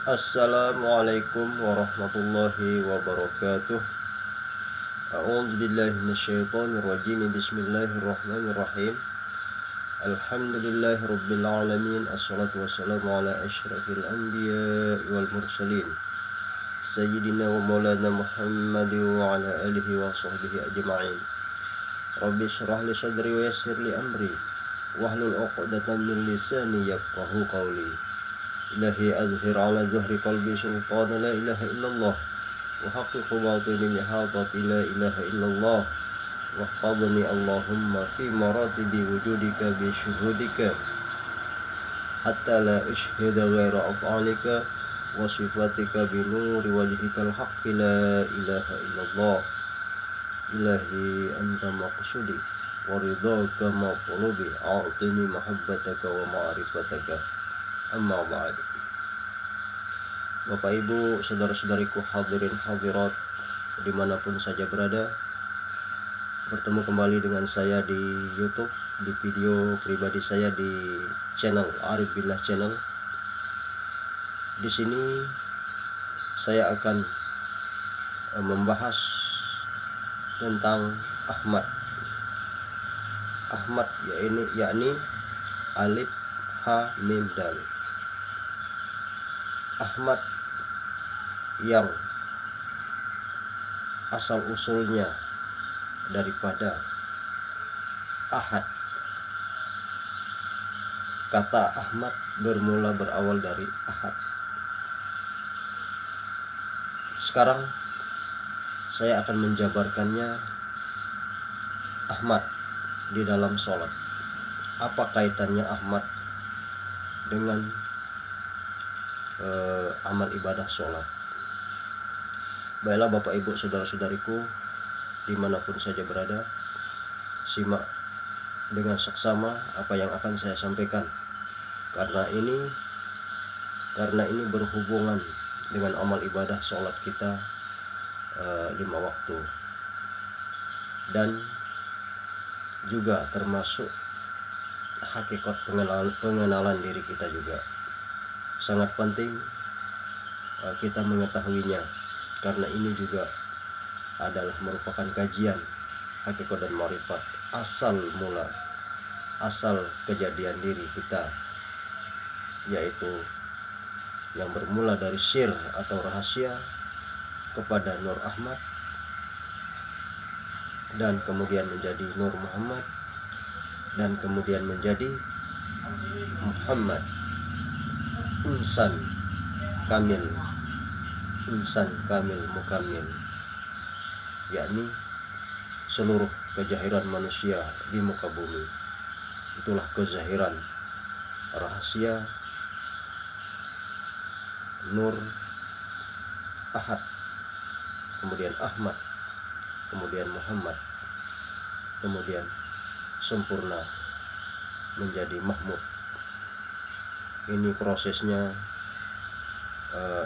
Assalamualaikum warahmatullahi wabarakatuh. A'udzu billahi minasyaitonir rajim. Bismillahirrahmanirrahim. Alhamdulillahi rabbil alamin. Assalatu wassalamu ala asyrafil anbiya'i wal mursalin sayyidina wa maulana Muhammadin wa ala alihi wa sahbihi ajma'in. Rabbi shrah li sadri wa yassir li amri wahlul 'uqdatam min lisani yafqahu qawli. Ilahi azhir ala zuhri qalbi sultan la ilaha illallah wa haqqiqu batini bihadati la ilaha illallah wahfadni Allahumma fi maratibi wujudika bi syuhudika hatta la ushhida ghaira af'alika wa sifatika bi nuri wajhikal haqqi la ilaha illallah. Ilahi anta maqsudi wa ridhaka matlubi a'tini mahabbataka wa ma'rifataka. Amma ba'd. Bapak Ibu, saudara-saudariku hadirin hadirat dimanapun saja berada, bertemu kembali dengan saya di YouTube, di video pribadi saya di channel Arif Billah Channel. Di sini saya akan membahas tentang Ahmad. Ahmad yakni alif ha mim dal. Ahmad yang asal usulnya daripada Ahad. Kata Ahmad berawal dari Ahad. Sekarang saya akan menjabarkannya Ahmad di dalam sholat. Apa kaitannya Ahmad dengan amal ibadah sholat? Baiklah Bapak Ibu saudara-saudariku dimanapun saja berada, simak dengan seksama apa yang akan saya sampaikan, karena ini berhubungan dengan amal ibadah sholat kita 5 waktu, dan juga termasuk hakikat pengenalan diri kita juga. Sangat penting kita mengetahuinya, karena ini juga adalah merupakan kajian hakikat dan marifat asal kejadian diri kita, yaitu yang bermula dari sir atau rahasia kepada Nur Ahmad, dan kemudian menjadi Nur Muhammad, dan kemudian menjadi Muhammad, insan kamil mukamil, yakni seluruh kezahiran manusia di muka bumi. Itulah kezahiran rahasia Nur Ahad, kemudian Ahmad, kemudian Muhammad, kemudian sempurna menjadi Mahmud. Ini prosesnya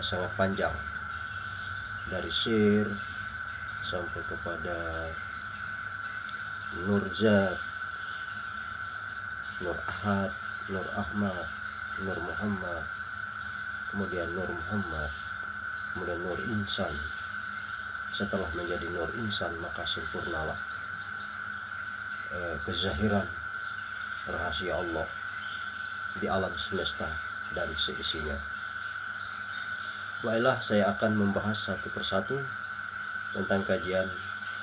sangat panjang, dari sir sampai kepada Nur Zat, Nur Ahad, Nur Ahmad, Nur Muhammad, kemudian Nur Muhammad, kemudian Nur Insan. Setelah menjadi Nur Insan, maka sempurnalah kezahiran rahasia Allah di alam semesta dan seisinya. Baiklah, saya akan membahas satu persatu tentang kajian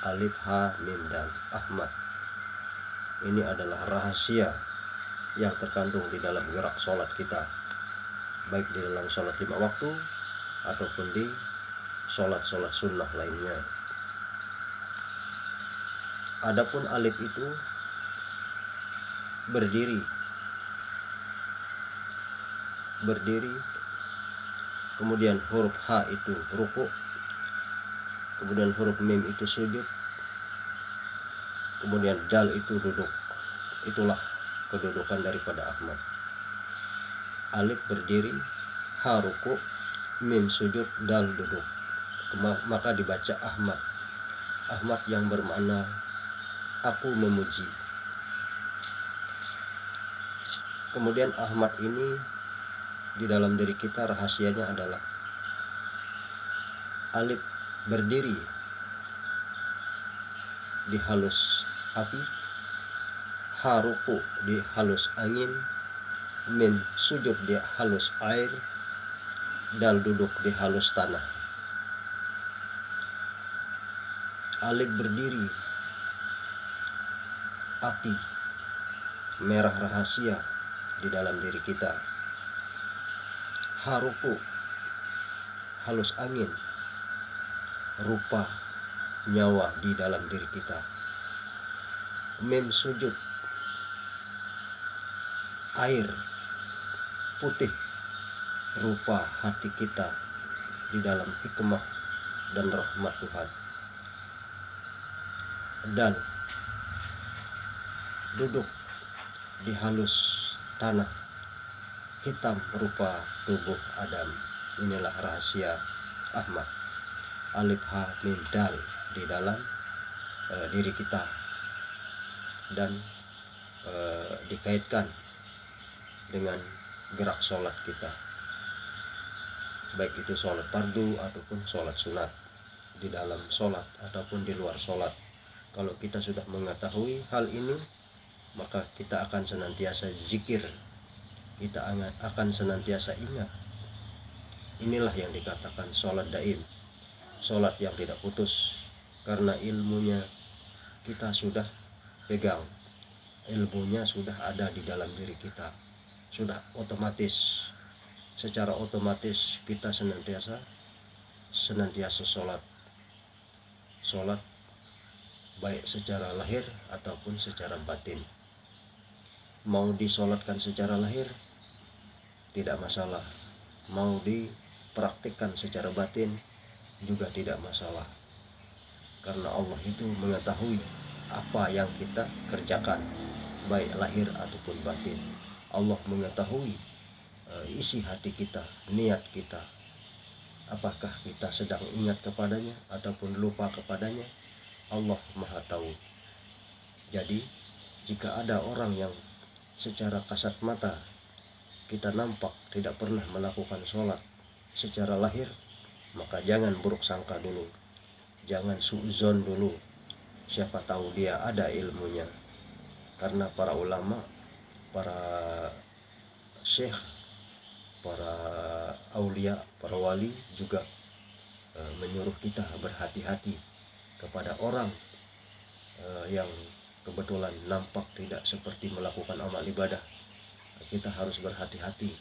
alif ha mim dal Ahmad. Ini adalah rahasia yang terkandung di dalam gerak sholat kita, baik di dalam sholat 5 waktu ataupun di sholat-sholat sunnah lainnya. Adapun alif itu berdiri, kemudian huruf ha itu ruku, kemudian huruf mim itu sujud, kemudian dal itu duduk. Itulah kedudukan daripada Ahmad. Alif berdiri, ha ruku, mim sujud, dal duduk, maka dibaca Ahmad. Ahmad yang bermakna aku memuji. Kemudian Ahmad ini di dalam diri kita. Rahasianya adalah alif berdiri di halus api, ha ruku di halus angin, mim sujud di halus air, dal duduk di halus tanah. Alif berdiri api, merah rahasia di dalam diri kita. Ha ruku halus angin, rupa nyawa di dalam diri kita. Mim sujud air putih, rupa hati kita di dalam hikmah dan rahmat Tuhan. Dan duduk di halus tanah, hitam rupa tubuh Adam. Inilah rahasia Ahmad, alif ha mim dal di dalam diri kita, dan dikaitkan dengan gerak sholat kita, baik itu sholat fardu ataupun sholat sunat, di dalam sholat ataupun di luar sholat. Kalau kita sudah mengetahui hal ini, maka kita akan senantiasa zikir, kita akan senantiasa ingat. Inilah yang dikatakan sholat daim, sholat yang tidak putus, karena ilmunya kita sudah pegang, ilmunya sudah ada di dalam diri kita, sudah otomatis, secara otomatis kita senantiasa sholat baik secara lahir ataupun secara batin. Mau disolatkan secara lahir tidak masalah, mau dipraktikkan secara batin juga tidak masalah, karena Allah itu mengetahui apa yang kita kerjakan baik lahir ataupun batin. Allah mengetahui isi hati kita, niat kita, apakah kita sedang ingat kepadanya ataupun lupa kepadanya. Allah Maha tahu. Jadi jika ada orang yang secara kasat mata kita nampak tidak pernah melakukan sholat secara lahir, maka jangan buruk sangka dulu, jangan suuzon dulu. Siapa tahu dia ada ilmunya, karena para ulama, para syekh, para aulia, para wali juga menyuruh kita berhati-hati kepada orang yang kebetulan nampak tidak seperti melakukan amal ibadah. Kita harus berhati-hati,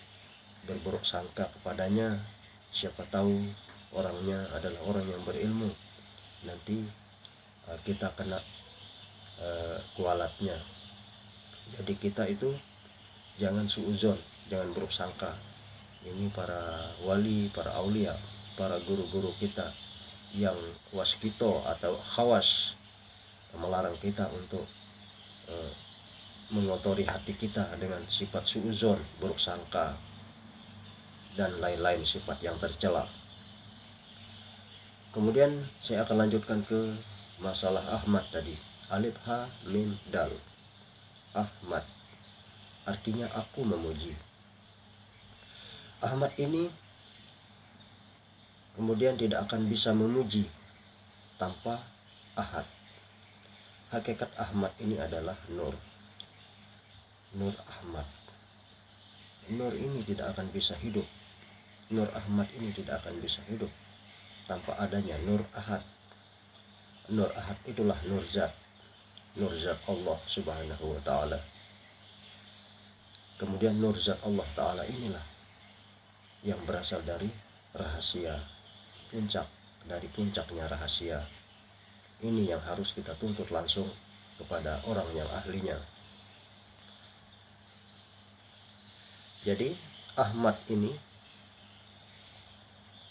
berburuk sangka kepadanya. Siapa tahu orangnya adalah orang yang berilmu, nanti kita kena kualatnya. Jadi kita itu jangan suuzon, jangan buruk sangka. Ini para wali, para aulia, para guru-guru kita yang waskito atau khawas melarang kita untuk mengotori hati kita dengan sifat suuzon, buruk sangka, dan lain-lain sifat yang tercela. Kemudian saya akan lanjutkan ke masalah Ahmad tadi. Alif ha mim dal. Ahmad artinya aku memuji. Ahmad ini kemudian tidak akan bisa memuji tanpa ahad. Hakikat Ahmad ini adalah nur. Nur Ahmad. Nur ini tidak akan bisa hidup. Nur Ahmad ini tidak akan bisa hidup tanpa adanya nur ahad. Nur ahad itulah nur zat. Nur zat Allah Subhanahu wa ta'ala. Kemudian nur zat Allah ta'ala inilah yang berasal dari rahasia, puncak dari puncaknya rahasia. Ini yang harus kita tuntut langsung kepada orang yang ahlinya. Jadi Ahmad ini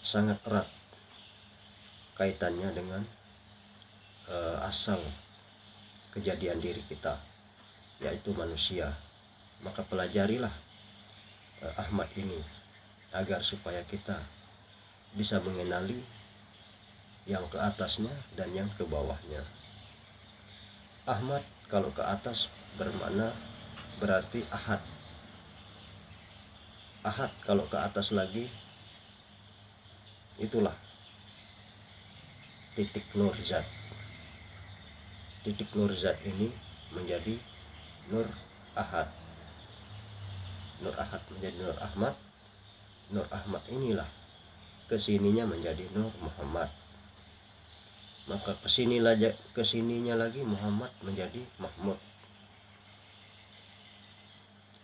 sangat erat kaitannya dengan asal kejadian diri kita, yaitu manusia. Maka pelajarilah Ahmad ini agar supaya kita bisa mengenali yang ke atasnya dan yang ke bawahnya. Ahmad kalau ke atas bermakna berarti ahad. Ahad kalau ke atas lagi itulah titik nur zat. Titik nur zat ini menjadi Nur Ahad. Nur Ahad menjadi Nur Ahmad. Nur Ahmad inilah kesininya menjadi Nur Muhammad. Maka kesininya lagi Muhammad menjadi Mahmud.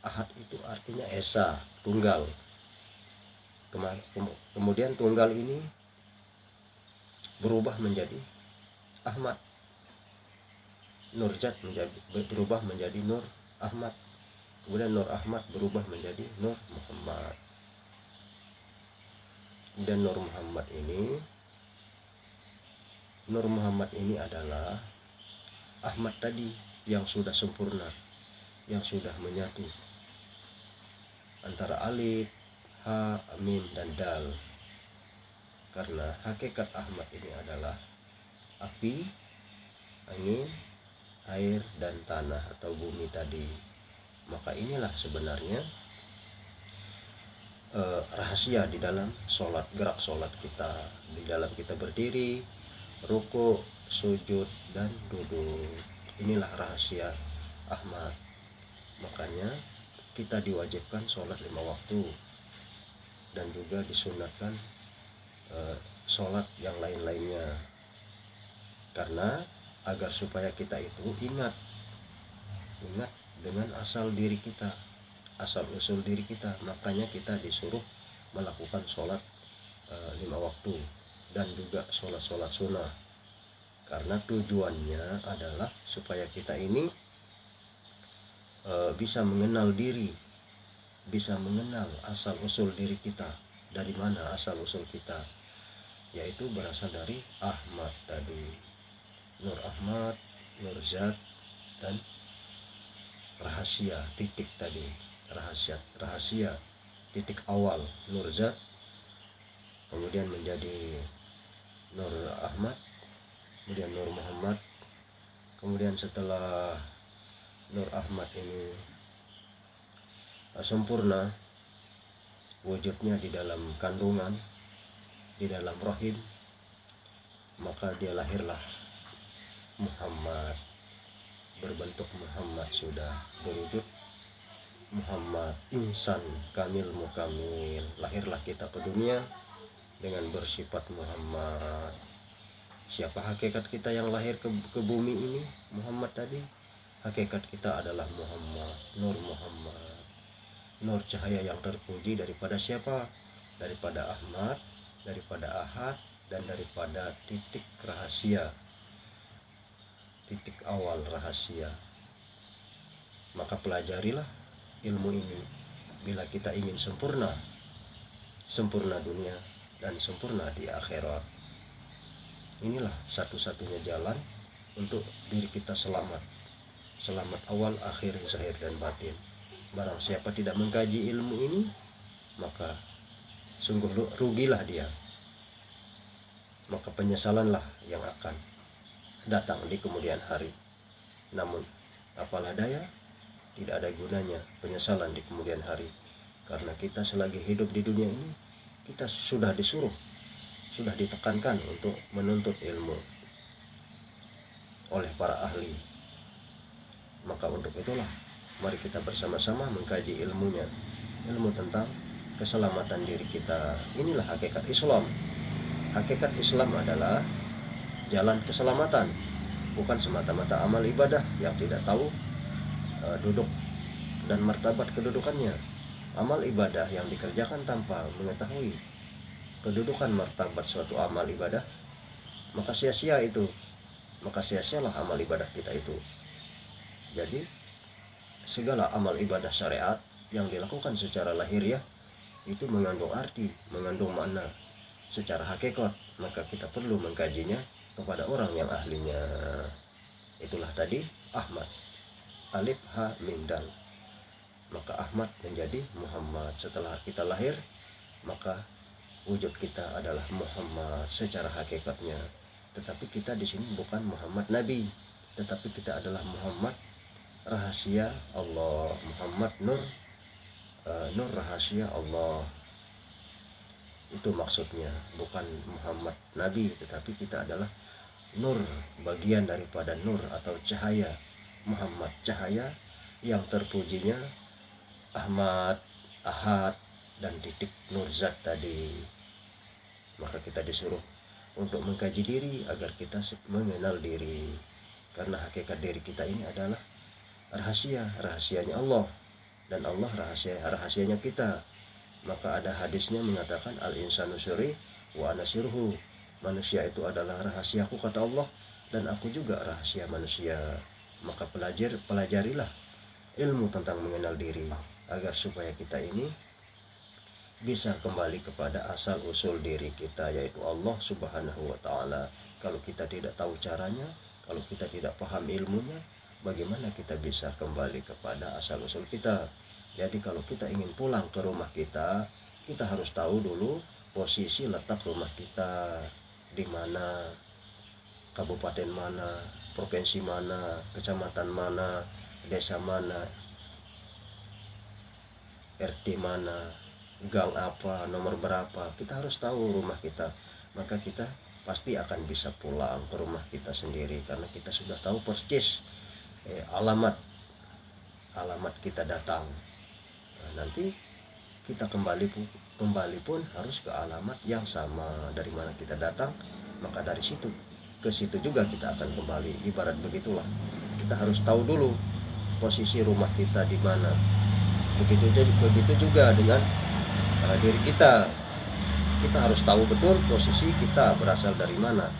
Ahad itu artinya esa, tunggal. Kemudian tunggal ini berubah menjadi Ahmad. Nur Zat berubah menjadi Nur Ahmad. Kemudian Nur Ahmad berubah menjadi Nur Muhammad. Dan Nur Muhammad ini adalah Ahmad tadi yang sudah sempurna, yang sudah menyatu antara alif, ha, mim, dan dal. Karena hakikat Ahmad ini adalah api, angin, air, dan tanah atau bumi tadi. Maka inilah sebenarnya rahasia di dalam sholat, gerak sholat kita, di dalam kita berdiri, ruku, sujud, dan duduk. Inilah rahasia Ahmad. Makanya kita diwajibkan sholat 5 waktu dan juga disunatkan sholat yang lain-lainnya, karena agar supaya kita itu ingat dengan asal diri kita, asal usul diri kita. Makanya kita disuruh melakukan sholat 5 waktu dan juga sholat sunnah, karena tujuannya adalah supaya kita ini bisa mengenal diri, bisa mengenal asal usul diri kita. Dari mana asal usul kita? Yaitu berasal dari Ahmad tadi, Nur Ahmad, Nur Zat, dan rahasia titik tadi, rahasia titik awal Nur Zat, kemudian menjadi Nur Ahmad, kemudian Nur Muhammad. Kemudian setelah Nur Ahmad ini sempurna wujudnya di dalam kandungan, di dalam rahim, maka dia lahirlah Muhammad, berbentuk Muhammad, sudah berwujud Muhammad, insan kamil mukamil. Lahirlah kita ke dunia dengan bersifat Muhammad. Siapa hakikat kita yang lahir ke bumi ini? Muhammad tadi. Hakikat kita adalah Muhammad, Nur Muhammad, nur cahaya yang terpuji. Daripada siapa? Daripada Ahmad, daripada Ahad, dan daripada titik rahasia, titik awal rahasia. Maka pelajarilah ilmu ini bila kita ingin sempurna dunia dan sempurna di akhirat. Inilah satu-satunya jalan untuk diri kita selamat awal, akhir, zahir, dan batin. Barang siapa tidak mengkaji ilmu ini, maka sungguh rugilah dia. Maka penyesalanlah yang akan datang di kemudian hari. Namun apalah daya, tidak ada gunanya penyesalan di kemudian hari, karena kita selagi hidup di dunia ini, kita sudah ditekankan untuk menuntut ilmu oleh para ahli. Maka untuk itulah mari kita bersama-sama mengkaji ilmunya, ilmu tentang keselamatan diri kita. Inilah hakikat Islam. Hakikat Islam adalah jalan keselamatan, bukan semata-mata amal ibadah yang tidak tahu duduk dan martabat kedudukannya. Amal ibadah yang dikerjakan tanpa mengetahui kedudukan martabat suatu amal ibadah, maka sia-sia itu, maka sia-sialah amal ibadah kita itu. Jadi segala amal ibadah syariat yang dilakukan secara lahiriah itu mengandung arti, mengandung makna secara hakikat. Maka kita perlu mengkajinya kepada orang yang ahlinya. Itulah tadi Ahmad, alif, ha, mim, dal. Maka Ahmad menjadi Muhammad. Setelah kita lahir, maka wujud kita adalah Muhammad secara hakikatnya. Tetapi kita di sini bukan Muhammad Nabi, tetapi kita adalah Muhammad rahasia Allah, Muhammad Nur nur rahasia Allah. Itu maksudnya, bukan Muhammad Nabi, tetapi kita adalah nur, bagian daripada nur atau cahaya Muhammad, cahaya yang terpujinya Ahmad, Ahad, dan titik nur zat tadi. Maka kita disuruh untuk mengkaji diri agar kita mengenal diri, karena hakikat diri kita ini adalah rahasia, rahasianya Allah, dan Allah rahasianya kita. Maka ada hadisnya mengatakan al-insanu sirri wa ana sirruhu. Manusia itu adalah rahasiaku kata Allah, dan aku juga rahasia manusia. Maka pelajarilah ilmu tentang mengenal diri agar supaya kita ini bisa kembali kepada asal usul diri kita, yaitu Allah Subhanahu wa ta'ala. Kalau kita tidak tahu caranya, kalau kita tidak paham ilmunya, bagaimana kita bisa kembali kepada asal usul kita? Jadi kalau kita ingin pulang ke rumah kita harus tahu dulu posisi letak rumah kita di mana, kabupaten mana, provinsi mana, kecamatan mana, desa mana, RT mana, gang apa, nomor berapa. Kita harus tahu rumah kita, maka kita pasti akan bisa pulang ke rumah kita sendiri, karena kita sudah tahu persis alamat kita datang. Nanti kita kembali pun harus ke alamat yang sama dari mana kita datang, maka dari situ ke situ juga kita akan kembali. Ibarat begitulah, kita harus tahu dulu posisi rumah kita di mana. Begitu juga dengan diri kita harus tahu betul posisi kita berasal dari mana,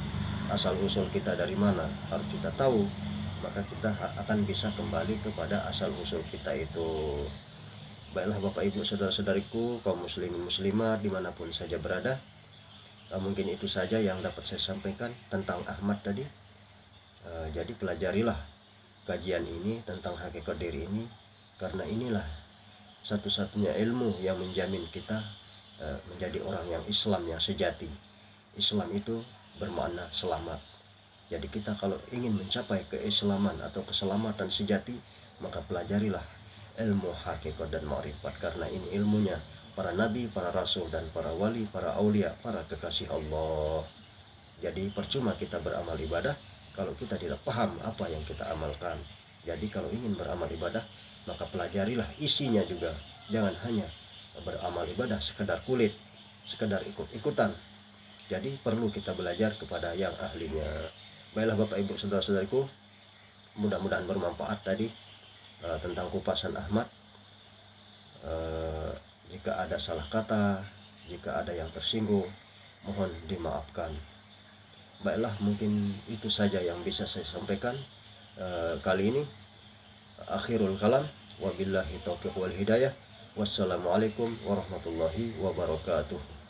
asal usul kita dari mana, harus kita tahu, maka kita akan bisa kembali kepada asal usul kita itu. Baiklah Bapak Ibu saudara-saudariku, kaum muslimin muslimat dimanapun saja berada, mungkin itu saja yang dapat saya sampaikan tentang Ahmad tadi. Jadi pelajarilah kajian ini tentang hakikat diri ini, karena inilah satu-satunya ilmu yang menjamin kita menjadi orang yang Islam yang sejati. Islam itu bermakna selamat. Jadi kita kalau ingin mencapai keislaman atau keselamatan sejati, maka pelajarilah ilmu hakikat dan ma'rifat, karena ini ilmunya para nabi, para rasul, dan para wali, para aulia, para kekasih Allah. Jadi percuma kita beramal ibadah kalau kita tidak paham apa yang kita amalkan. Jadi kalau ingin beramal ibadah, maka pelajarilah isinya juga. Jangan hanya beramal ibadah sekedar kulit, sekedar ikut-ikutan. Jadi perlu kita belajar kepada yang ahlinya. Baiklah Bapak Ibu saudara-saudariku, mudah-mudahan bermanfaat tadi tentang kupasan Ahmad. Jika ada salah kata, jika ada yang tersinggung, mohon dimaafkan. Baiklah, mungkin itu saja yang bisa saya sampaikan kali ini. Akhirul kalam, wabillahi taufiq wal hidayah. Wassalamualaikum warahmatullahi wabarakatuh.